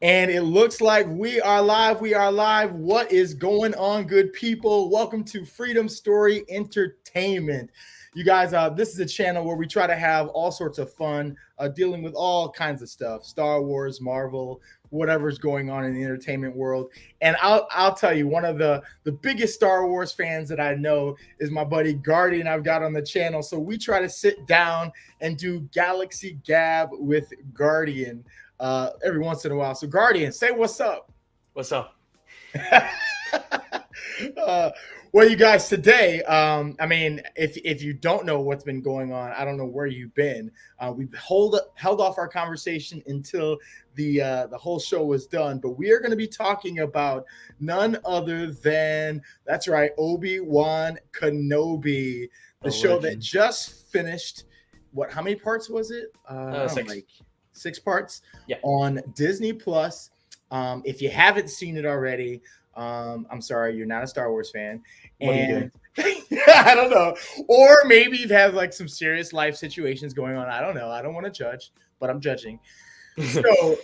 And it looks like we are live. We are live. What is going on, good people? Welcome to Freedom Story Entertainment. You guys, this is a channel where we try to have all sorts of fun, dealing with all kinds of stuff: Star Wars, Marvel, whatever's going on in the entertainment world. And I'll tell you, one of the biggest Star Wars fans that I know is my buddy Guardian. I've got on the channel, so we try to sit down and do Galaxy Gab with Guardian every once in a while. So Guardian, say what's up. What's up? uh, well, you guys, today, I mean, if you don't know what's been going on, I don't know where you've been. We've held off our conversation until the whole show was done, but we are going to be talking about none other than, that's right, Obi-Wan Kenobi, the show that just finished. What? How many parts was it? Six. Like 6 parts. Yeah. On Disney Plus. If you haven't seen it already, I'm sorry, you're not a Star Wars fan. What are you doing? I don't know. Or maybe you've had like some serious life situations going on. I don't know. I don't want to judge, but I'm judging. So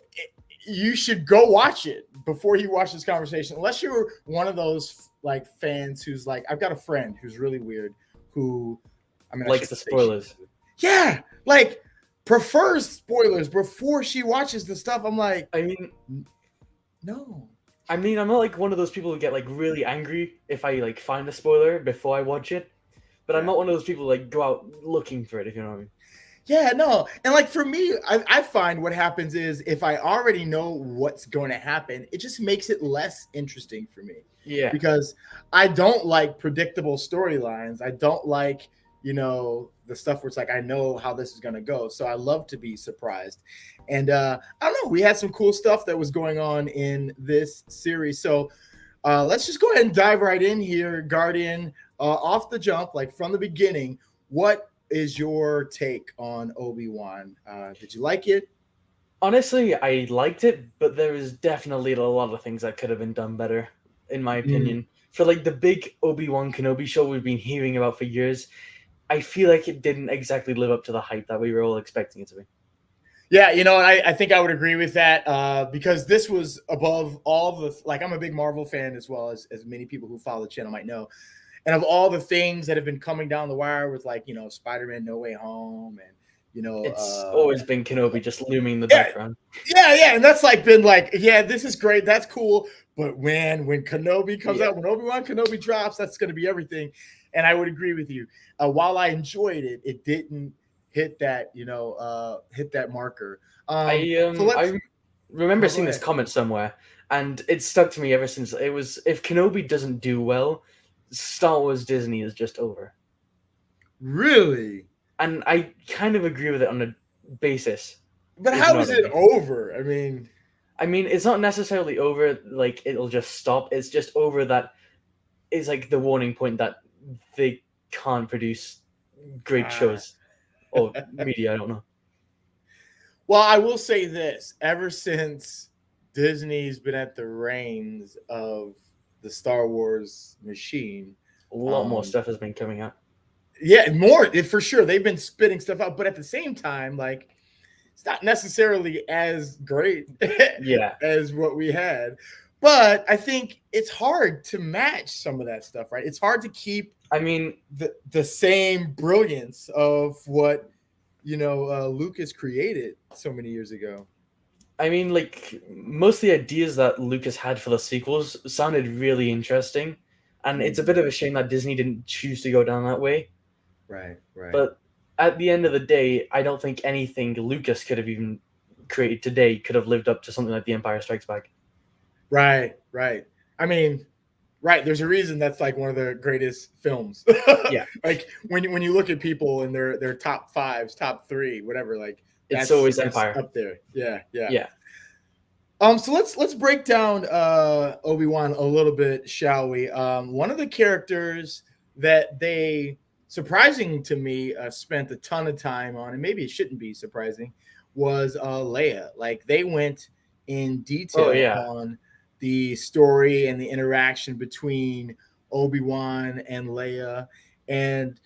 you should go watch it before you watch this conversation. Unless you're one of those like fans who's like, I've got a friend who's really weird who, I mean, likes the spoilers. Yeah, like prefers spoilers before she watches the stuff. I'm like, I mean, no. I'm not like one of those people who get like really angry if I like find a spoiler before I watch it, but I'm not one of those people who, like, go out looking for it, if you know what I mean. Yeah, no. And like for me, I find what happens is if I already know what's going to happen, it just makes it less interesting for me. Yeah. Because I don't like predictable storylines. I don't like, the stuff where it's like I know how this is going to go. So I love to be surprised. And I don't know, we had some cool stuff that was going on in this series. So let's just go ahead and dive right in here, Guardian. Off the jump, like from the beginning, what is your take on Obi-Wan? Did you like it? Honestly, I liked it, but there is definitely a lot of things that could have been done better, in my opinion. For like the big Obi-Wan Kenobi show we've been hearing about for years, I feel like it didn't exactly live up to the hype that we were all expecting it to be. Yeah, I think I would agree with that because this was above all the, like, I'm a big Marvel fan as well as many people who follow the channel might know. And of all the things that have been coming down the wire with, like, Spider-Man No Way Home and, it's always been Kenobi just looming in the background. Yeah. And that's like been like, yeah, this is great. That's cool. But when Kenobi comes out, when Obi-Wan Kenobi drops, that's going to be everything. And I would agree with you. While I enjoyed it, it didn't hit that, hit that marker. I remember seeing this comment somewhere, and it stuck to me ever since. It was, if Kenobi doesn't do well, Star Wars Disney is just over. Really? And I kind of agree with it on a basis. But how is it over? I mean, it's not necessarily over, like it'll just stop. It's just over that is like the warning point that they can't produce great shows or media. I don't know. Well, I will say this: ever since Disney's been at the reins of the Star Wars machine, a lot more stuff has been coming out. Yeah, more for sure. They've been spitting stuff out, but at the same time, like, it's not necessarily as great as what we had. But I think it's hard to match some of that stuff, right? It's hard to keep, the same brilliance of what, Lucas created so many years ago. I mean, like, most of the ideas that Lucas had for the sequels sounded really interesting. And it's a bit of a shame that Disney didn't choose to go down that way. Right. But at the end of the day, I don't think anything Lucas could have even created today could have lived up to something like The Empire Strikes Back. Right. I mean, right. There's a reason that's like one of the greatest films. Yeah. Like when you look at people in their top 5s, top 3, whatever, like it's always Empire up there. Yeah. So let's break down Obi-Wan a little bit, shall we? One of the characters that they, surprising to me, spent a ton of time on, and maybe it shouldn't be surprising, was Leia. Like, they went in detail on the story and the interaction between Obi-Wan and Leia. And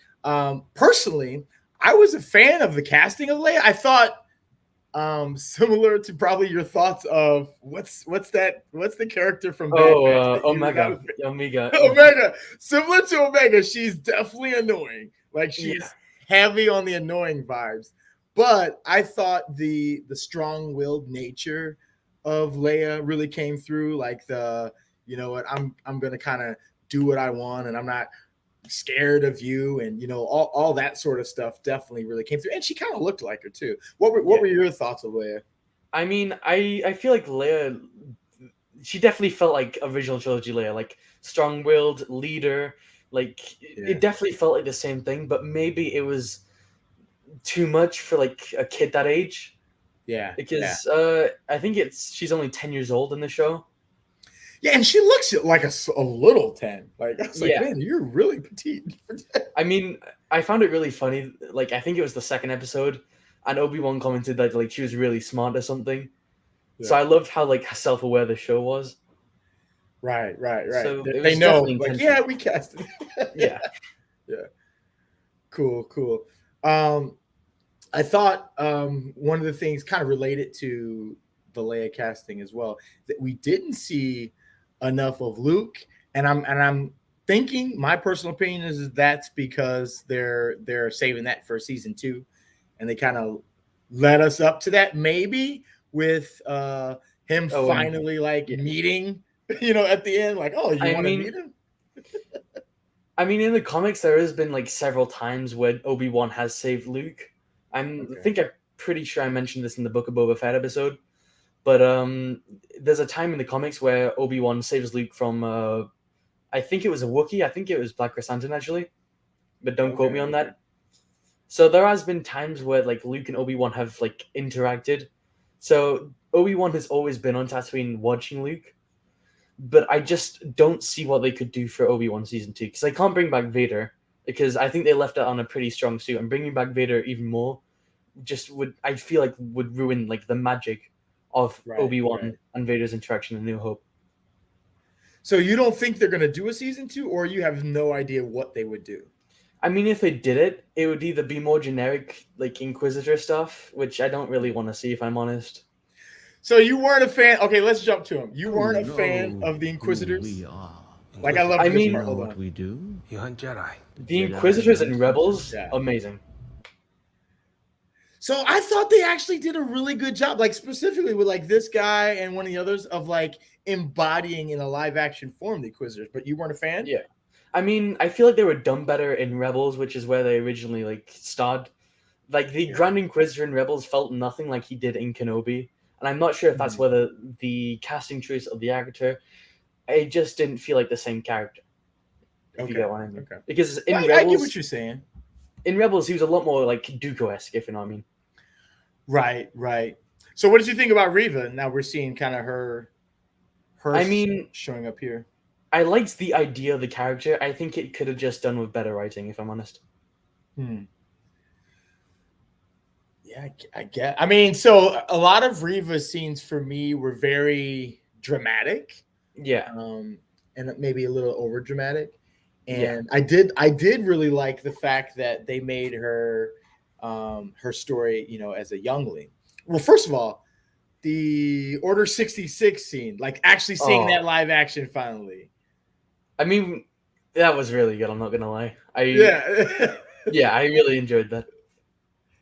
personally, I was a fan of the casting of Leia. I thought Similar to probably your thoughts of what's the character from Bad Oh, Batch that you were not Omega, Omega. Omega. Similar to Omega, she's definitely annoying. Like Yeah, she's heavy on the annoying vibes. But I thought the strong-willed nature of Leia really came through. Like you know what, I'm gonna kind of do what I want, and I'm not scared of you, and you know, all that sort of stuff definitely really came through. And she kind of looked like her too. What yeah. were your thoughts of Leia? I mean, I feel like Leia, she definitely felt like original trilogy Leia, like strong-willed leader. Like Yeah, it definitely felt like the same thing, but maybe it was too much for like a kid that age. yeah, yeah, Because I think she's only 10 years old in the show. yeah. And she looks like a little 10. Like I was like, Yeah, man, you're really petite. I mean, I found it really funny. Like I think it was the second episode, and Obi-Wan commented that like she was really smart or something. So Yeah. I loved how like self-aware the show was. Right, right, right. So it They was know, definitely like, intentional. yeah, we casted. Yeah. Yeah, cool, cool. Um, I thought one of the things kind of related to the Leia casting as well that we didn't see enough of Luke, and I'm thinking my personal opinion is that's because they're saving that for season 2, and they kind of led us up to that maybe with him Oh, and finally like yeah. meeting, you know, at the end, like, oh, you I want to mean, meet him? I mean, in the comics, there has been like several times where Obi-Wan has saved Luke. I Okay, think I'm pretty sure I mentioned this in the Book of Boba Fett episode. But there's a time in the comics where Obi-Wan saves Luke from I think it was a Wookiee. I think it was Black Chrysanthemum actually, but don't quote okay, me on okay. that. So there has been times where like Luke and Obi-Wan have like interacted. So Obi-Wan has always been on Tatooine watching Luke, but I just don't see what they could do for Obi-Wan season 2 because they can't bring back Vader because I think they left it on a pretty strong suit, and bringing back Vader even more just would, I feel like, would ruin like the magic of Right, right. Obi-Wan and Vader's interaction in New Hope. So you don't think they're gonna do a season 2, or you have no idea what they would do? I mean, if they did it, it would either be more generic, like Inquisitor stuff, which I don't really want to see, if I'm honest. So you weren't a fan. Okay, let's jump to him. You You weren't a fan know of the who Inquisitors. we are. Like I I love this You mean, part. know Hold what on. we do? You hunt Jedi. the Jedi Inquisitors hunt and Rebels, Yeah. amazing. So I thought they actually did a really good job, like specifically with like this guy and one of the others of like embodying in a live action form the Inquisitors. But you weren't a fan. Yeah. I mean, I feel like they were done better in Rebels, which is where they originally like starred. Like the Yeah. Grand Inquisitor in Rebels felt nothing like he did in Kenobi, and I'm not sure if that's Mhm. whether the casting choice of the actor. It just didn't feel like the same character. If you Okay. get what I mean. Okay. Because in I Rebels, get what you're saying. he was a lot more like Dooku-esque, if you know what I mean. Right. Right. So what did you think about Riva? Now we're seeing kind of her. I mean, showing up here. I liked the idea of the character. I think it could have just done with better writing, if I'm honest. Yeah, I get. I mean, so a lot of Riva's scenes for me were very dramatic, Yeah. and maybe a little over dramatic. Yeah. And I did really like the fact that they made her, her story, you know, as a youngling. Well, first of all, the Order 66 scene, like actually seeing that Oh, live action finally. I mean, that was really good. I'm not gonna lie. Yeah, Yeah, I really enjoyed that.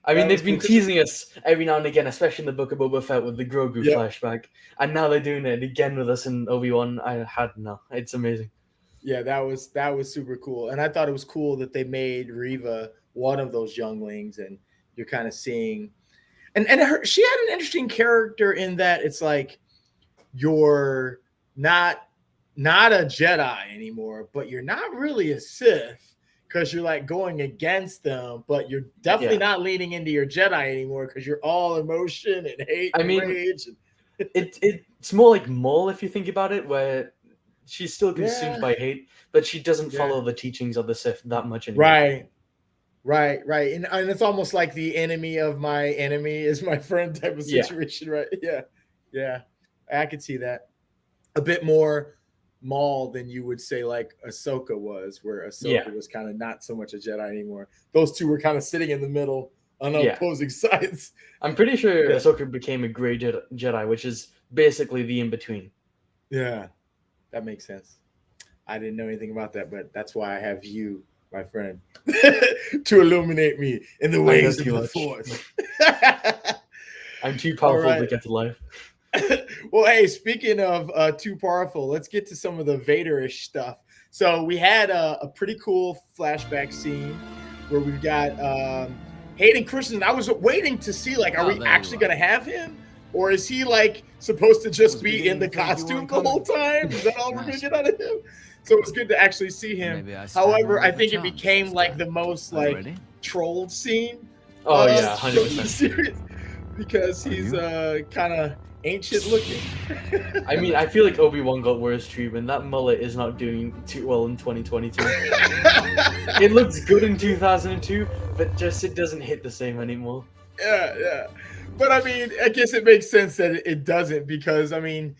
I mean, that was they've cool. been teasing us every now and again, especially in the Book of Boba Fett with the Grogu Yep. flashback, and now they're doing it again with us in Obi-Wan. I had no. It's amazing. Yeah, that was super cool, and I thought it was cool that they made Riva one of those younglings, and you're kind of seeing, and she had an interesting character in that it's like you're not a Jedi anymore, but you're not really a Sith because you're like going against them, but you're definitely Yeah. not leaning into your Jedi anymore because you're all emotion and hate I and mean, rage. it's more like Maul if you think about it, where she's still consumed Yeah. by hate, but she doesn't Yeah. follow the teachings of the Sith that much anymore. Right. And it's almost like the enemy of my enemy is my friend type of Yeah. situation, right? Yeah. I could see that. A bit more Maul than you would say like Ahsoka was, where Ahsoka Yeah. was kind of not so much a Jedi anymore. Those two were kind of sitting in the middle, on Yeah. opposing sides. I'm pretty sure Yeah. Ahsoka became a Grey Jedi, which is basically the in between. Yeah, that makes sense. I didn't know anything about that, but that's why I have you, my friend, to illuminate me in the I know ways of too the much. Force. I'm too All powerful to right. get to life. Well, hey, speaking of too powerful, let's get to some of the Vader-ish stuff. So we had a pretty cool flashback scene where we've got Hayden Christensen. I was waiting to see, like, are we actually going to have him? Or is he, like, supposed to just be in the costume the whole time? Is that all we're going to get out of him? So it was good to actually see him. However, I think it became, like, the most, like, trolled scene. Oh, yeah, of 100%. the series because he's kind of ancient looking. I mean, I feel like Obi-Wan got worse treatment. That mullet is not doing too well in 2022. It looks good in 2002, but just it doesn't hit the same anymore. Yeah. But I mean, I guess it makes sense that it doesn't, because I mean,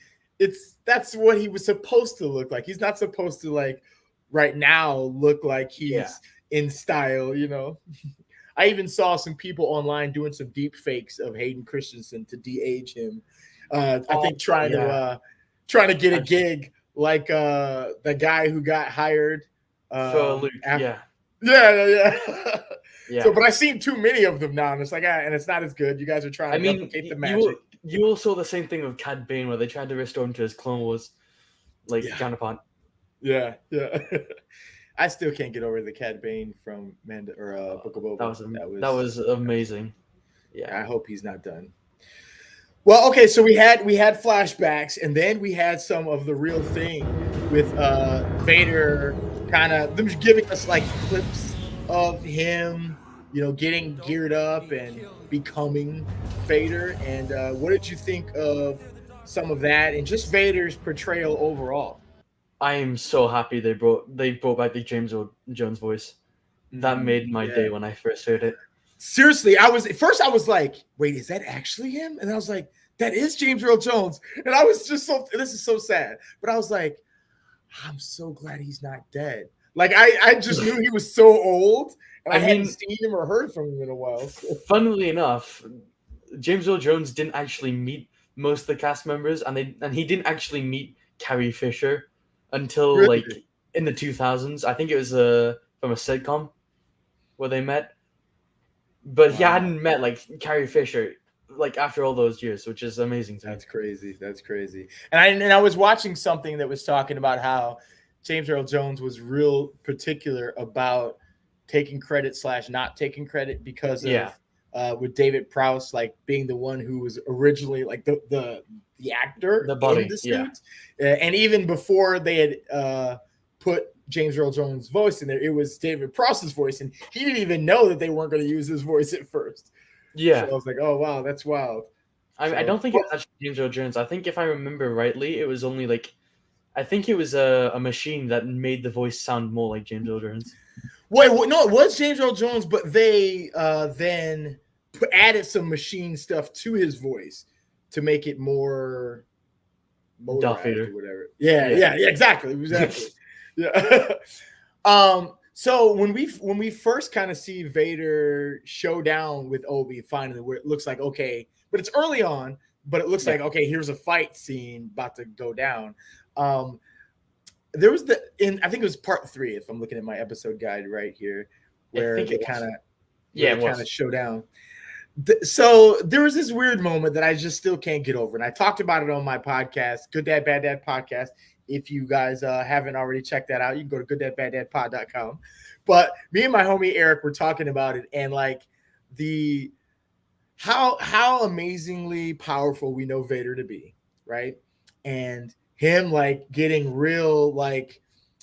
that's what he was supposed to look like. He's not supposed to, like, right now look like he's in style, you know. I even saw some people online doing some deep fakes of Hayden Christensen to de-age him. I think trying to get a gig like the guy who got hired for Luke. Yeah. Yeah. So, but I've seen too many of them now, and it's like, and it's not as good. You guys are trying to replicate the magic. You all saw the same thing with Cad Bane, where they tried to restore him to his Clone Wars counterpart. Yeah. I still can't get over the Cad Bane from Book of Boba. That was amazing. Yeah, I hope he's not done. Well, okay, so we had flashbacks, and then we had some of the real thing with Vader, kind of them giving us, like, clips of him, you know, getting geared up and becoming Vader. And what did you think of some of that and just Vader's portrayal overall? I am so happy they brought back the James Earl Jones voice. That made my day when I first heard it. Seriously, I was like, wait, is that actually him? And I was like, that is James Earl Jones. And I was just this is so sad. But I was like, I'm so glad he's not dead. Like, I just knew he was so old, and I hadn't seen him or heard from him in a while. So. Funnily enough, James Earl Jones didn't actually meet most of the cast members, and he didn't actually meet Carrie Fisher until like in the 2000s. I think it was from a sitcom where they met, but he hadn't met like Carrie Fisher like after all those years, which is amazing to me. That's crazy. And I was watching something that was talking about how James Earl Jones was real particular about taking credit / not taking credit because of with David Prowse, like, being the one who was originally, like, the actor, the body, in the suit. And even before they had put James Earl Jones' voice in there, it was David Prowse's voice, and he didn't even know that they weren't going to use his voice at first. Yeah. So I was like, oh wow, that's wild. I don't think it was actually James Earl Jones. I think, if I remember rightly, it was only like, I think it was a machine that made the voice sound more like James Earl Jones. Wait, no, it was James Earl Jones, but they then added some machine stuff to his voice to make it more motorized or whatever. Yeah, exactly. Yeah. So when we first kind of see Vader show down with Obi, finally, where it looks like, okay, but it's early on, but it looks like, okay, here's a fight scene about to go down. There was I think it was part 3, if I'm looking at my episode guide right here, where they kind of show down. So there was this weird moment that I just still can't get over, and I talked about it on my podcast, Good Dad Bad Dad podcast. If you guys haven't already checked that out, you can go to gooddadbaddadpod.com. But me and my homie Eric were talking about it, and like how amazingly powerful we know Vader to be, right? And him like getting real like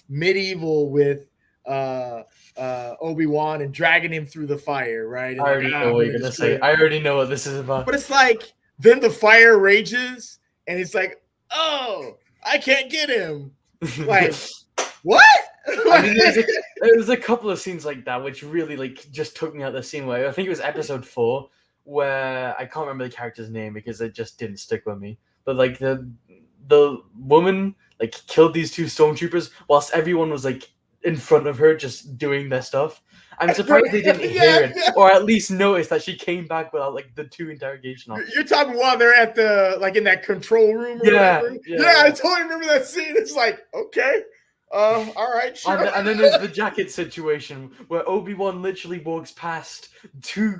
medieval with Obi-Wan and dragging him through the fire, right? And I already know what you're gonna say. I already know what this is about. But it's like then the fire rages, and it's like, oh, I can't get him. Like, what? I mean, there's a couple of scenes like that which really like just took me out the scene where I think it was episode 4 where I can't remember the character's name because it just didn't stick with me. But like the woman like killed these 2 stormtroopers whilst everyone was like in front of her just doing their stuff. I'm surprised they didn't Yeah, hear it, yeah. or at least notice that she came back without like the 2 interrogation officers. You're talking while they're at the like in that control room or Yeah, whatever. yeah, Yeah, I yeah. totally remember that scene. It's like, okay, all right, sure. And then there's the jacket situation where Obi-Wan literally walks past two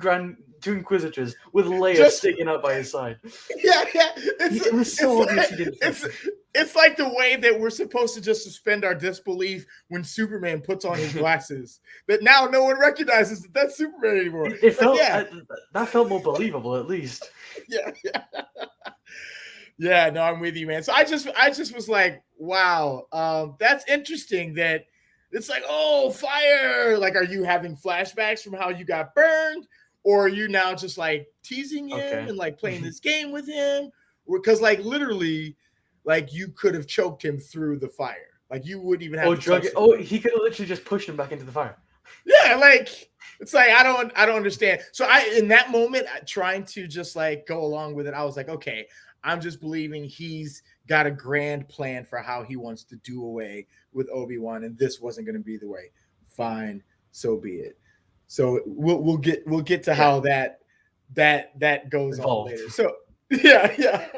Inquisitors with Leia Just- sticking out by his side. Yeah. It was so obvious he didn't fit. It's like the way that we're supposed to just suspend our disbelief when Superman puts on his glasses. That now no one recognizes that that's Superman anymore. It felt that felt more believable, at least. Yeah. Yeah, no, I'm with you, man. So I just was like, wow, that's interesting that it's like, oh, fire. Like, are you having flashbacks from how you got burned? Or are you now just like teasing him and like playing this game with him? Because like literally, like you could have choked him through the fire. Like you wouldn't even have to touch him. He could have literally just pushed him back into the fire. Yeah, like it's like I don't understand. So in that moment, trying to just like go along with it, I was like, okay, I'm just believing he's got a grand plan for how he wants to do away with Obi-Wan, and this wasn't going to be the way. Fine, so be it. So we'll get to how that goes on later. So yeah.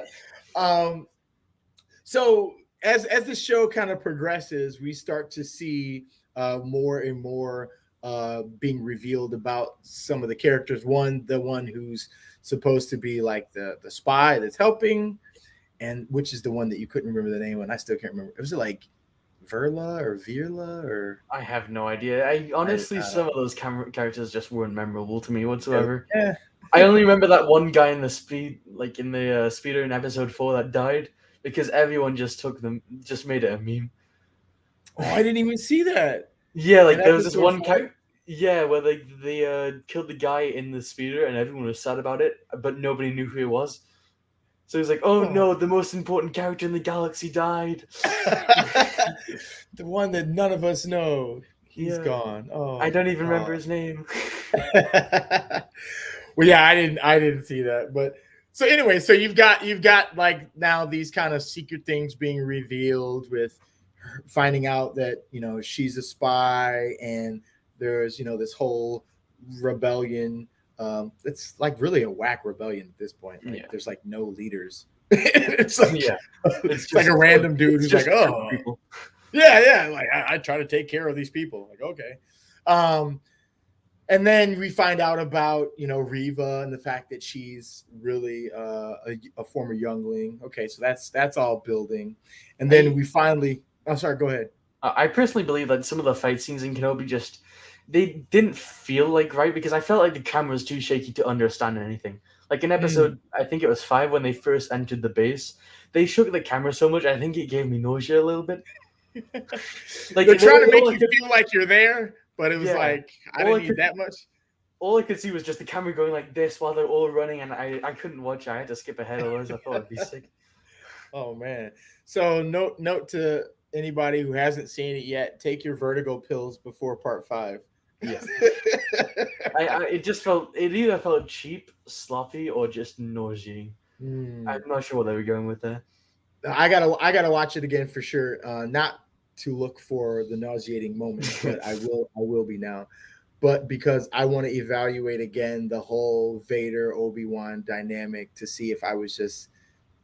So as the show kind of progresses, we start to see more and more being revealed about some of the characters. The one who's supposed to be like the spy that's helping, and which is the one that you couldn't remember the name, and I still can't remember. Was it like Verla or Virla or? I have no idea. I honestly, some of those characters just weren't memorable to me whatsoever. Yeah. I only remember that one guy in the speeder in episode 4 that died because everyone just made it a meme. Oh, I didn't even see that. Yeah, like there was this one character. Yeah, where they killed the guy in the speeder and everyone was sad about it, but nobody knew who he was. So he's like, oh no, the most important character in the galaxy died. The one that none of us know. He's gone. Oh, I don't even remember his name. Well, yeah, I didn't see that. But so anyway, so you've got like now these kind of secret things being revealed with finding out that, you know, she's a spy and there's, you know, this whole rebellion. It's like really a whack rebellion at this point. Like there's like no leaders. It's like it's like a random dude who's like, oh, people. Yeah. Like I try to take care of these people. Like, okay. And then we find out about, you know, Riva and the fact that she's really a former youngling. Okay, so that's all building. And then we finally, sorry, go ahead. I personally believe that some of the fight scenes in Kenobi they didn't feel like right because I felt like the camera was too shaky to understand anything. Like in episode, I think it was 5 when they first entered the base, they shook the camera so much, I think it gave me nausea a little bit. Like they're trying to make you feel like you're there, but it was like I didn't need that much. All I could see was just the camera going like this while they're all running, and I couldn't watch it. I had to skip ahead, otherwise I thought it'd be sick. Oh man! So note to anybody who hasn't seen it yet: take your vertigo pills before part 5. Yeah. It either felt cheap, sloppy, or just nauseating. I'm not sure what they were going with there. I gotta watch it again for sure. Not to look for the nauseating moments, but I will be now. But because I want to evaluate again the whole Vader Obi-Wan dynamic to see if I was just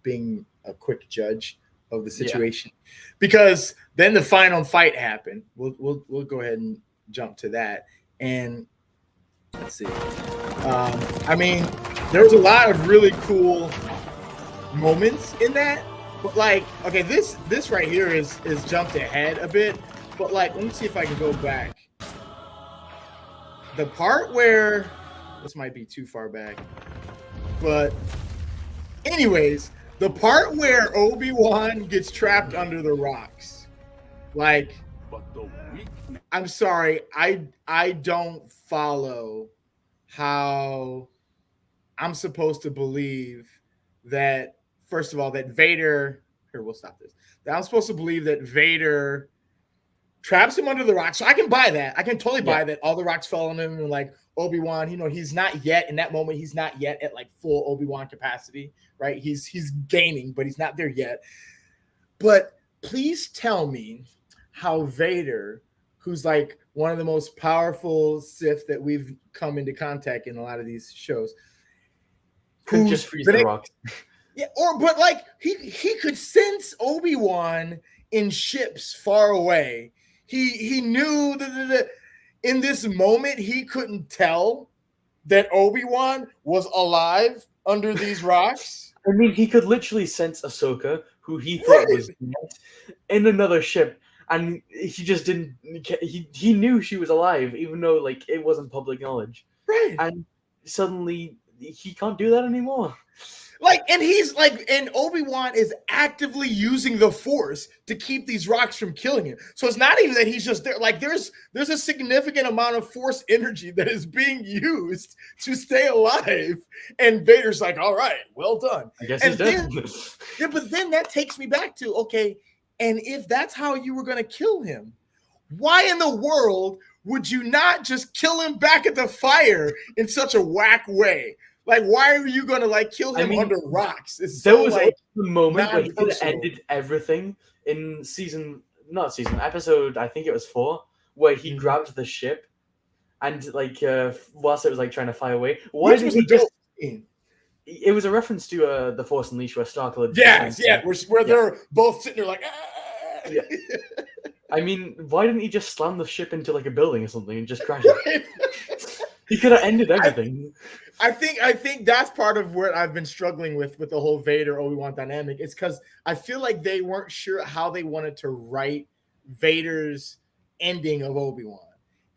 being a quick judge of the situation. Because then the final fight happened. We'll go ahead and jump to that. And let's see. I mean, there was a lot of really cool moments in that. But like, okay, this right here is jumped ahead a bit. But like, let me see if I can go back. The part where this might be too far back, but anyways, the part where Obi-Wan gets trapped under the rocks, like, I'm sorry, I don't follow how I'm supposed to believe that, first of all, that Vader, here, we'll stop this. That I'm supposed to believe that Vader traps him under the rocks. So I can buy that. I can totally buy that. All the rocks fell on him and like Obi-Wan, you know, he's not yet in that moment. He's not yet at like full Obi-Wan capacity, right? He's gaining, but he's not there yet. But please tell me how Vader, who's like one of the most powerful Sith that we've come into contact in a lot of these shows. Could just freeze the rocks. Yeah, but like he could sense Obi-Wan in ships far away. He knew that in this moment he couldn't tell that Obi-Wan was alive under these rocks. I mean, he could literally sense Ahsoka, who he thought was dead, in another ship, and he just didn't. He knew she was alive, even though like it wasn't public knowledge. Right. And suddenly he can't do that anymore. Like, and he's like, and Obi-Wan is actively using the Force to keep these rocks from killing him. So it's not even that he's just there. Like, there's a significant amount of Force energy that is being used to stay alive. And Vader's like, all right, well done. I guess and he's dead. Yeah, but then that takes me back to, okay, and if that's how you were going to kill him, why in the world would you not just kill him back at the fire in such a whack way? Like, why are you gonna like kill him under rocks? It's there so, was like, the moment where he could have ended everything in episode, I think it was 4, where he grabbed the ship and like whilst it was like trying to fly away. Why did he just? It was a reference to the Force Unleashed where Starkiller. Where they're both sitting there like. Ah! Yeah. I mean, why didn't he just slam the ship into like a building or something and just crash it? He could have ended everything. I think that's part of what I've been struggling with the whole Vader Obi-Wan dynamic. It's because I feel like they weren't sure how they wanted to write Vader's ending of Obi-Wan,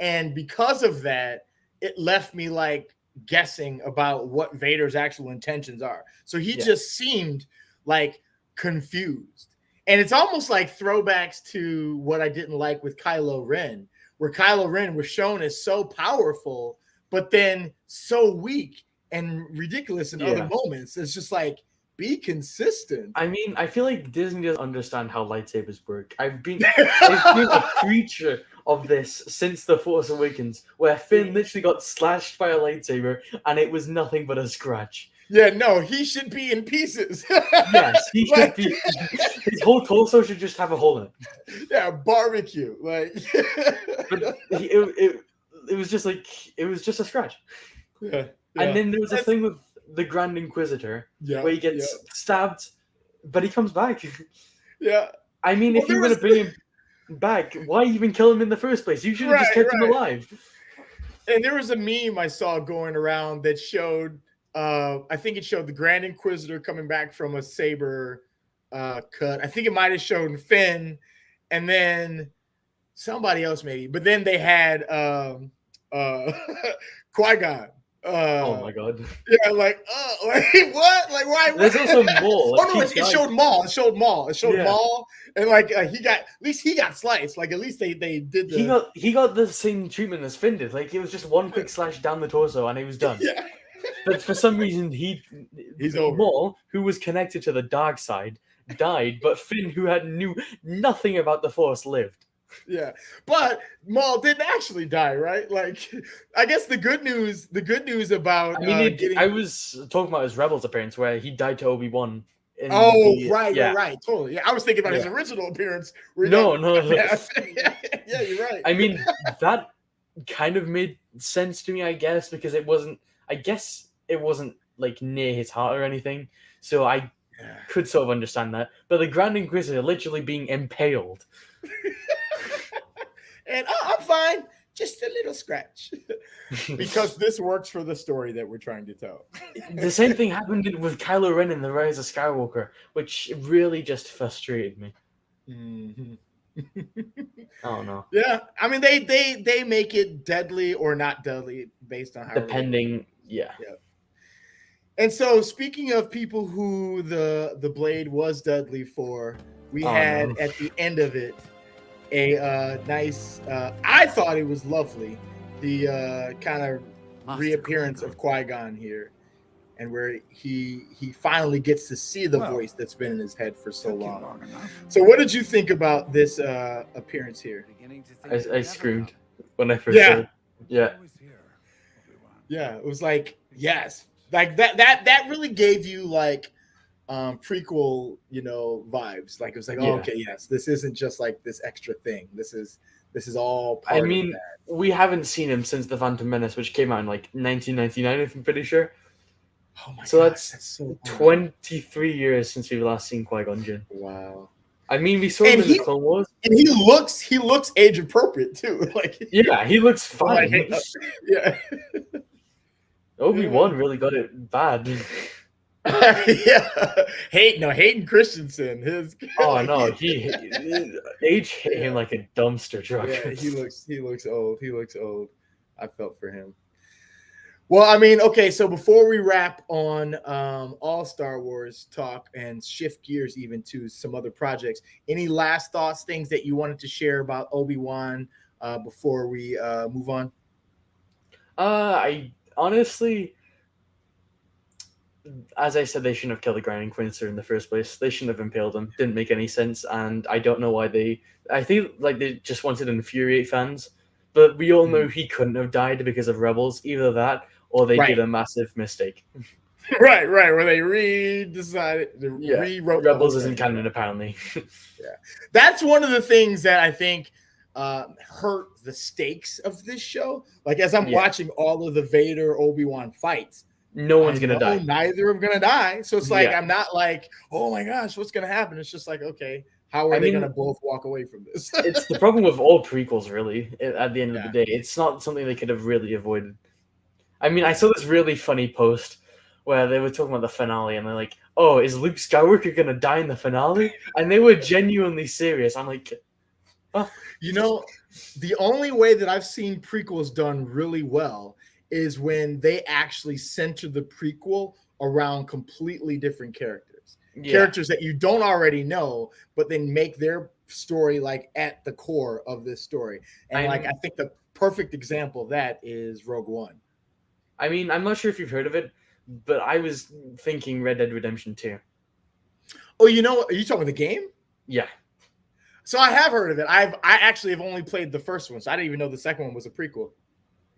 and because of that, it left me like guessing about what Vader's actual intentions are. So he just seemed like confused, and it's almost like throwbacks to what I didn't like with Kylo Ren, where Kylo Ren was shown as so powerful, but then so weak and ridiculous in other moments. It's just like, be consistent. I mean, I feel like Disney doesn't understand how lightsabers work. I've been a creature of this since The Force Awakens, where Finn literally got slashed by a lightsaber and it was nothing but a scratch. Yeah, no, he should be in pieces. Yes, he should be. His whole torso should just have a hole in it. Yeah, barbecue. Like, but it was just like, it was just a scratch. Yeah. And then there was a thing with the Grand Inquisitor where he gets stabbed, but he comes back. Yeah. I mean, if you were to bring him back, why even kill him in the first place? You should have just kept him alive. And there was a meme I saw going around that showed, I think it showed the Grand Inquisitor coming back from a saber cut. I think it might have shown Finn, and then somebody else maybe. But then they had Qui-Gon. Oh my god! Yeah, like what? Like why? There's also Maul. Like, it showed Maul. It showed Maul. It showed Maul, and like at least he got sliced. Like at least they did. He got the same treatment as Finn did. Like it was just one quick slash down the torso, and he was done. Yeah. But for some reason, he's over. Maul, who was connected to the dark side, died, but Finn, who knew nothing about the Force, lived. Yeah, but Maul didn't actually die, right? Like, I guess the good news about I was talking about his Rebels appearance where he died to Obi-Wan. Right, totally. Yeah, I was thinking about his original appearance. No. Yeah, you're right. I mean, that kind of made sense to me, I guess, because it wasn't like near his heart or anything. So I could sort of understand that. But the Grand Inquisitor literally being impaled. And I'm fine, just a little scratch. Because this works for the story that we're trying to tell. The same thing happened with Kylo Ren in The Rise of Skywalker, which really just frustrated me. Mm-hmm. I don't know. Yeah, I mean they make it deadly or not deadly based on how depending. Yeah. And so, speaking of people who the blade was deadly for, we had at the end of it a nice. I thought it was lovely, the kind of reappearance of Qui-Gon here, and where he finally gets to see the voice that's been in his head for so long. So, what did you think about this appearance here? I screamed when I first saw it. Yeah. Yeah, it was like, yes, like that really gave you like prequel, vibes. Like it was like, okay, yes, this isn't just like this extra thing. This is This is all I part of mean, that. we haven't seen him since The Phantom Menace, which came out in like 1999, if I'm pretty sure. Oh my So gosh, that's that's so long. 23 years since we've last seen Qui Gon Jinn. Wow. I mean, we saw And him in the Clone Wars. he looks age appropriate too. Like Yeah, he looks I'm like, fine. yeah. Obi-Wan really got it bad. Yeah. Hayden Christensen. His Oh no, age hit him like a dumpster truck. yeah, he looks old. He looks old. I felt for him. Well, I mean, okay, so before we wrap on all Star Wars talk and shift gears even to some other projects, any last thoughts, things that you wanted to share about Obi-Wan before we move on? I honestly, as I said, they shouldn't have killed the Grand Inquisitor in the first place. They shouldn't have impaled him. Didn't make any sense, and I don't know why they. I think like they just wanted to infuriate fans, but we all know he couldn't have died because of Rebels. Either that, or they did a massive mistake. Right, where they rewrote Rebels isn't canon apparently. Yeah, that's one of the things that I think hurt the stakes of this show. Like as I'm watching all of the Vader Obi-Wan fights, no one's gonna die. Neither of them gonna die. So it's like I'm not like, oh my gosh, what's gonna happen? It's just like, okay, how are they gonna both walk away from this? It's the problem with all prequels, really. At the end of the day, it's not something they could have really avoided. I mean, I saw this really funny post where they were talking about the finale, and they're like, "Oh, is Luke Skywalker gonna die in the finale?" And they were genuinely serious. I'm like, oh. You know, the only way that I've seen prequels done really well is when they actually center the prequel around completely different characters. Characters that you don't already know, but then make their story like at the core of this story. And I think the perfect example of that is Rogue One. I mean, I'm not sure if you've heard of it, but I was thinking Red Dead Redemption 2. Oh, you know, are you talking about the game? Yeah. So I have heard of it. I actually have only played the first one, so I didn't even know the second one was a prequel.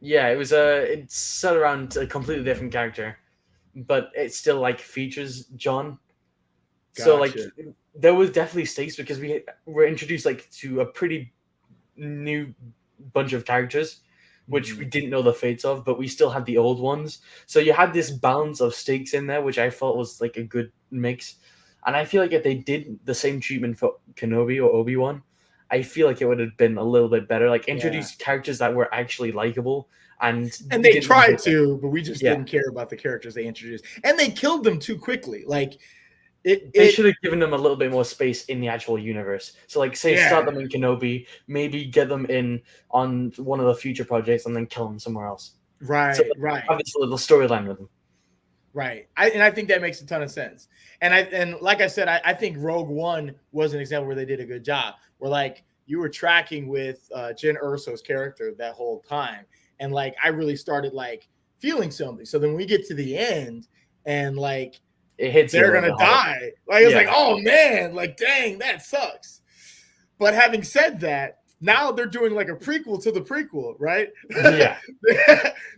Yeah, it was it's set around a completely different character, but it still like features John. Gotcha. So like there was definitely stakes because we were introduced like to a pretty new bunch of characters, which we didn't know the fates of, but we still had the old ones. So you had this balance of stakes in there, which I felt was like a good mix. And I feel like if they did the same treatment for Kenobi or Obi-Wan, I feel like it would have been a little bit better. Like introduce characters that were actually likable, and they tried to, but we just didn't care about the characters they introduced, and they killed them too quickly. Like they should have given them a little bit more space in the actual universe. So like say start them in Kenobi, maybe get them in on one of the future projects, and then kill them somewhere else. Right, so, right. Have this little storyline with them. Right. I think that makes a ton of sense. And like I said, I think Rogue One was an example where they did a good job. Where like you were tracking with Jyn Erso's character that whole time. And like I really started like feeling something. So then we get to the end and like it hits they're gonna die. Like it's like, oh man, like dang, that sucks. But having said that, now they're doing like a prequel to the prequel, right? Yeah.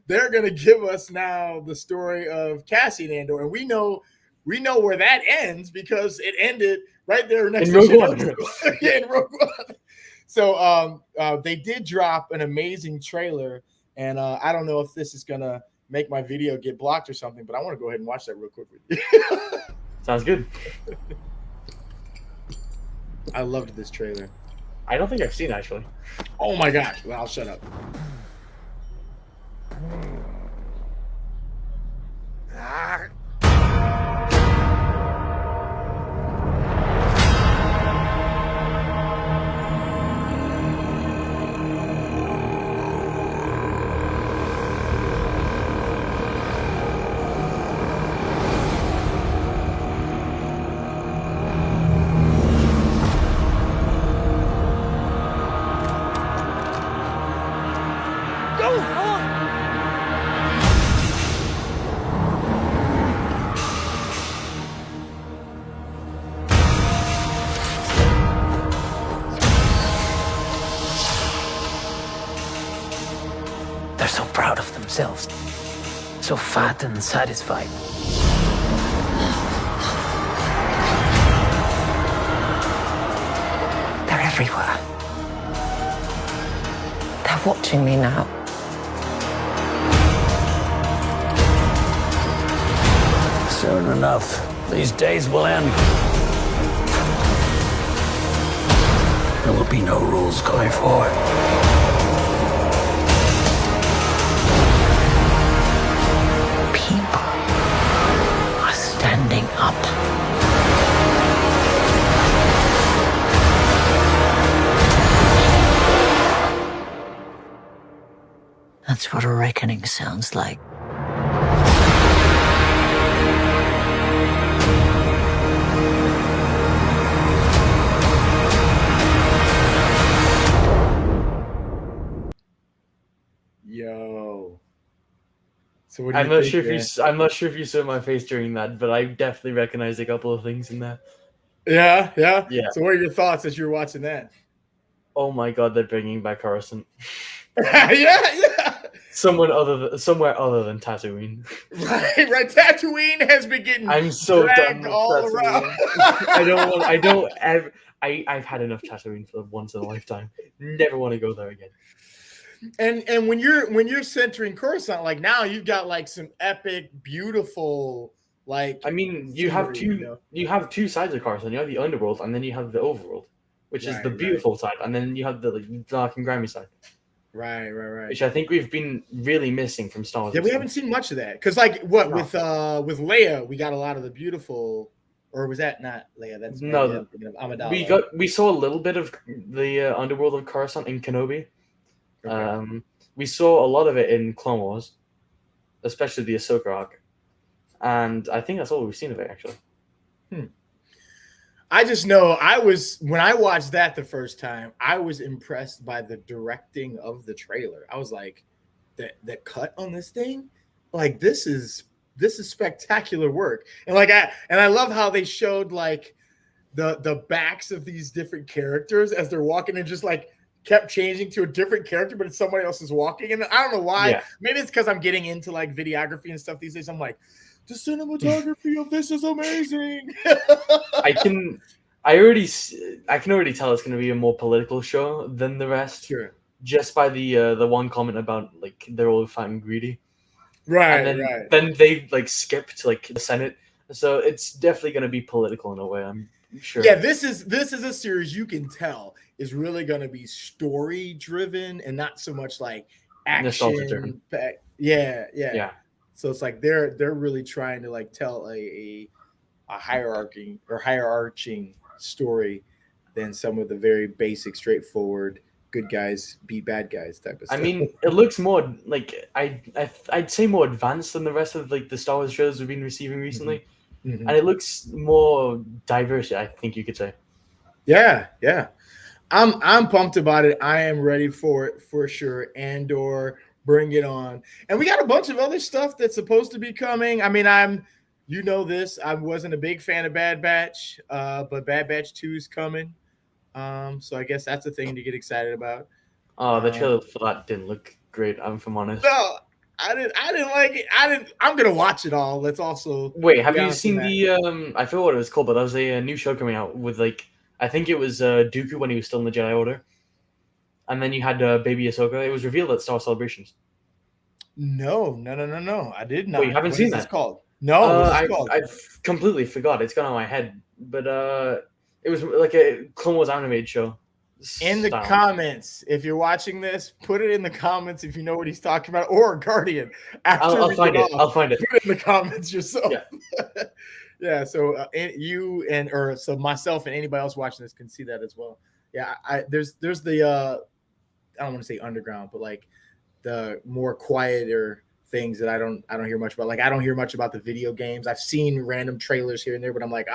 They're going to give us now the story of Cassian Andor. And we know where that ends because it ended right there next to Rogue One. Yeah, in Rogue One. So they did drop an amazing trailer. And I don't know if this is going to make my video get blocked or something, but I want to go ahead and watch that real quick with you. Sounds good. I loved this trailer. I don't think I've seen it, actually. Oh my gosh. Well, I'll shut up. They're so proud of themselves, so fat and satisfied. They're everywhere. watching me now. Soon enough, these days will end. There will be no rules going forward. People are standing up. That's what a reckoning sounds like. Yo. So what do I'm you not think, sure man? if I'm not sure if you saw my face during that, but I definitely recognized a couple of things in there. Yeah. Yeah. So what are your thoughts as you're watching that? Oh my god, they're bringing back Coruscant. yeah. Somewhere other than Tatooine. Right. Tatooine has been getting I'm so done dragged with all Tatooine. around. I've had enough Tatooine for once in a lifetime. Never want to go there again. And when you're centering Coruscant, like now you've got like some epic, beautiful, like I mean, you have scenery, two sides of Coruscant. You have the underworld, and then you have the overworld, which is the Right. beautiful side, and then you have the like, dark and grimy side, Right. which I think we've been really missing from Star Wars. Yeah, we haven't seen much of that because, like, what No. with Leia, we got a lot of the beautiful, or was that not Leia? That's No, maybe I'm thinking of Amidala. we saw a little bit of the underworld of Coruscant in Kenobi. Okay. We saw a lot of it in Clone Wars, especially the Ahsoka arc, and I think that's all we've seen of it actually. I just know when I watched that the first time, I was impressed by the directing of the trailer. I was like, the cut on this thing, like this is spectacular work. And I love how they showed like the backs of these different characters as they're walking and just like kept changing to a different character, but it's somebody else is walking. And I don't know why. Yeah. Maybe it's because I'm getting into like videography and stuff these days. I'm like, the cinematography of this is amazing. I can already tell it's going to be a more political show than the rest. Sure. Just by the one comment about like they're all fat and greedy, Right. and then they like skip to like the Senate, so it's definitely going to be political in a way. I'm sure. Yeah, this is a series you can tell is really going to be story driven and not so much like Nostalgia action. driven. Yeah. So it's like they're really trying to like tell a hierarching story than some of the very basic, straightforward good guys beat bad guys type of stuff. I mean, it looks more like I'd say more advanced than the rest of like the Star Wars shows we've been receiving recently, Mhm. and it looks more diverse. I think you could say. Yeah. I'm pumped about it. I am ready for it for sure. Andor, bring it on. And we got a bunch of other stuff that's supposed to be coming. I mean, you know this. I wasn't a big fan of Bad Batch, but Bad Batch 2 is coming. So I guess that's a thing to get excited about. Oh, the trailer for that didn't look great. If I'm honest. No, I didn't like it. I'm gonna watch it all. Let's also wait. Have be you honest seen in that. the I forgot what it was called, but there was a new show coming out with like I think it was Dooku when he was still in the Jedi Order, and then you had Baby Ahsoka. It was revealed at Star Wars Celebrations. No. I did not. Wait, you haven't What seen is this that? called? No, what is this called? I've completely forgot. It's gone out of my head, but it was like a Clone Wars animated show. In the style. comments, if you're watching this, put it in the comments if you know what he's talking about, or Guardian. After I'll we find get it. off, I'll find it. Put it in the comments yourself. Yeah. Yeah. So so myself and anybody else watching this can see that as well. Yeah. There's the I don't want to say underground, but like the more quieter things that I don't hear much about. Like I don't hear much about the video games. I've seen random trailers here and there, but I'm like,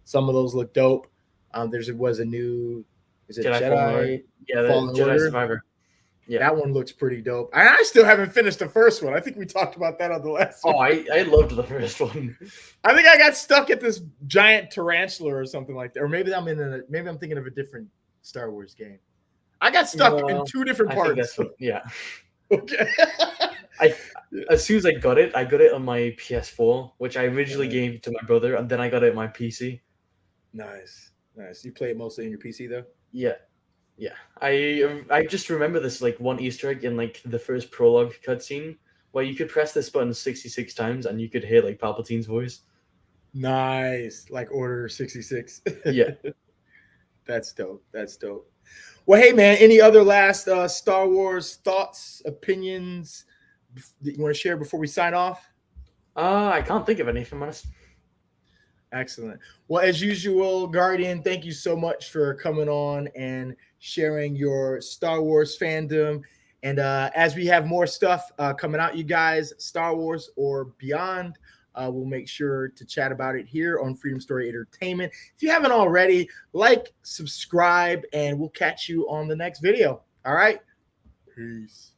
some of those look dope. Was a new. Is it Jedi? Yeah, the Fallen Jedi Order? Survivor. Yeah, That one looks pretty dope. And I still haven't finished the first one. I think we talked about that on the last one. Oh, I loved the first one. I think I got stuck at this giant tarantula or something like that. Or maybe I'm thinking of a different Star Wars game. I got stuck in two different I think parts. that's what, yeah. Okay. As soon as I got it on my PS4, which I originally gave to my brother, and then I got it on my PC. Nice. You play it mostly in your PC though? Yeah. Yeah, I just remember this like one Easter egg in like the first prologue cutscene where you could press this button 66 times and you could hear like Palpatine's voice. Nice, like Order 66. Yeah. That's dope. That's dope. Well, hey man, any other last Star Wars thoughts, opinions that you want to share before we sign off? I can't think of any, if I'm honest. Excellent. Well, as usual, Guardian, thank you so much for coming on and sharing your Star Wars fandom. And as we have more stuff coming out, you guys, Star Wars or beyond, we'll make sure to chat about it here on Freedom Story Entertainment. If you haven't already, like, subscribe, and we'll catch you on the next video. All right? Peace.